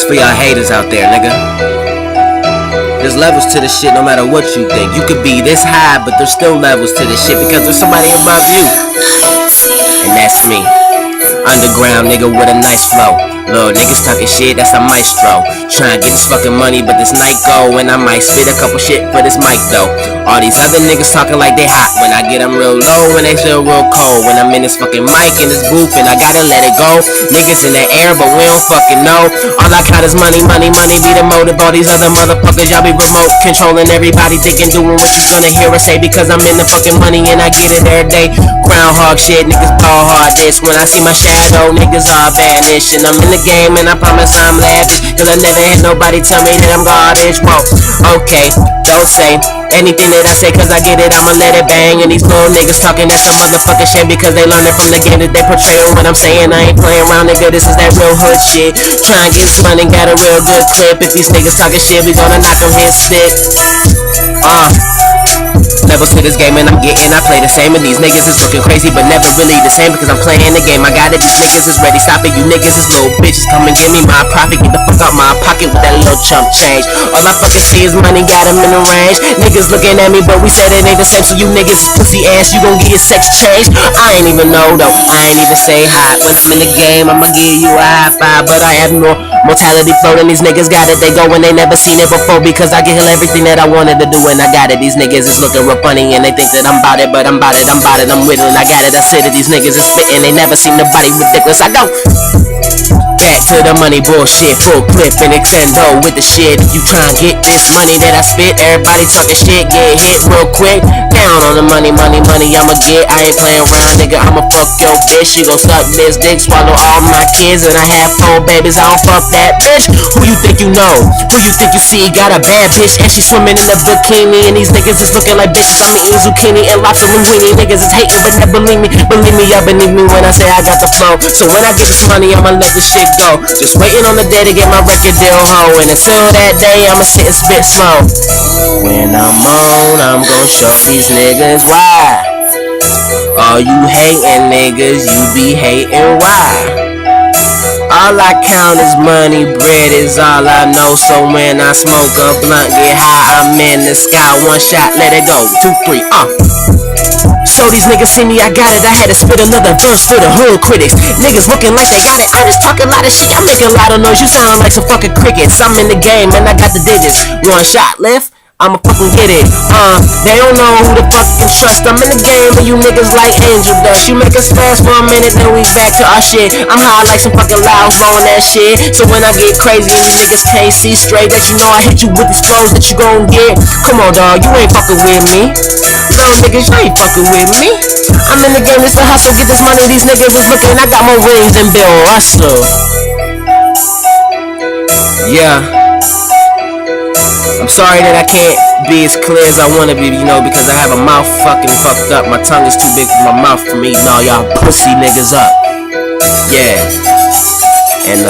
for y'all haters out there, nigga. There's levels to this shit no matter what you think. You could be this high, but there's still levels to this shit because there's somebody above you. And that's me. Underground nigga with a nice flow. Little niggas talking shit, that's a maestro. Tryna get this fucking money, but this night go, and I might spit a couple shit for this mic though. All these other niggas talking like they hot when I get them real low and they feel real cold. When I'm in this fucking mic in this booth and I gotta let it go. Niggas in the air, but we don't fucking know. All I count is money, money, money be the motive. All these other motherfuckers, y'all be remote controlling everybody, thinking doing what you gonna hear us say because I'm in the fucking money and I get it every day. Groundhog shit, niggas ball hard this. When I see my shadow, niggas all vanish. And I'm in the game and I promise I'm lavish, cause I never had nobody tell me that I'm garbage. Whoa, okay, don't say anything that I say cause I get it, I'ma let it bang. And these little niggas talking, that's a motherfucking shit because they learn it from the game that they portray. What I'm saying, I ain't playing around, nigga, this is that real hood shit. Try and get this money, got a real good clip. If these niggas talking shit, we gonna knock them his stick. Levels to this game and I'm getting, I play the same. And these niggas is looking crazy but never really the same because I'm playing the game. I got it, these niggas is ready, stop it. You niggas is little bitches, come and give me my profit. Get the fuck out my pocket with that little chump change. All I fucking see is money, got them in the range. Niggas looking at me but we said it ain't the same. So you niggas is pussy ass, you gon' get your sex changed. I ain't even know though, I ain't even say hi. When I'm in the game, I'ma give you a high five. But I have no mortality floating, these niggas got it. They go when they never seen it before because I get everything that I wanted to do and I got it. These niggas is looking real funny and they think that I'm about it, but I'm about it, I'm with it, and I got it, I said it. These niggas is spitting, they never seen nobody ridiculous. I go back to the money bullshit, full clip and extendo with the shit. If you try and get this money that I spit, everybody talking shit, get hit real quick. Down on the money, money, money, I'ma get. I ain't playing around, nigga, I'ma fuck your bitch. She gon' suck this dick, swallow all my kids, and I have 4 babies, I don't fuck that bitch. Who you think you know? Who you think you see? Got a bad bitch and she swimming in a bikini. And these niggas is looking like bitches, I'm eating zucchini and lobster linguine. Niggas is hating but never believe me. Believe me, y'all believe me when I say I got the flow. So when I get this money, I'ma let this shit go. Just waiting on the day to get my record deal, ho. And until that day, I'ma sit and spit slow. When I'm on, I'm gon' show these niggas why. All you hating niggas, you be hating why. All I count is money, bread is all I know. So when I smoke a blunt, get high, I'm in the sky. One shot, let it go, 2, 3, So these niggas see me, I got it. I had to spit another verse for the hood critics. Niggas looking like they got it. I just talk a lot of shit, y'all making a lot of noise. You sound like some fucking crickets. I'm in the game and I got the digits. One shot left, I'ma fucking get it. They don't know who to fucking trust. I'm in the game and you niggas like angel dust. You make us fast for a minute, then we back to our shit. I'm high like some fucking loud blowing that shit. So when I get crazy and you niggas can't see straight, that you know I hit you with these flows that you gon' get. Come on dawg, you ain't fucking with me. Little niggas, you ain't fucking with me. I'm in the game, it's a hustle, get this money. These niggas is looking, I got more rings than Bill Russell. Yeah, I'm sorry that I can't be as clear as I wanna be, you know, because I have a mouth fucking fucked up. My tongue is too big for my mouth for me eating all y'all pussy niggas up. Yeah. And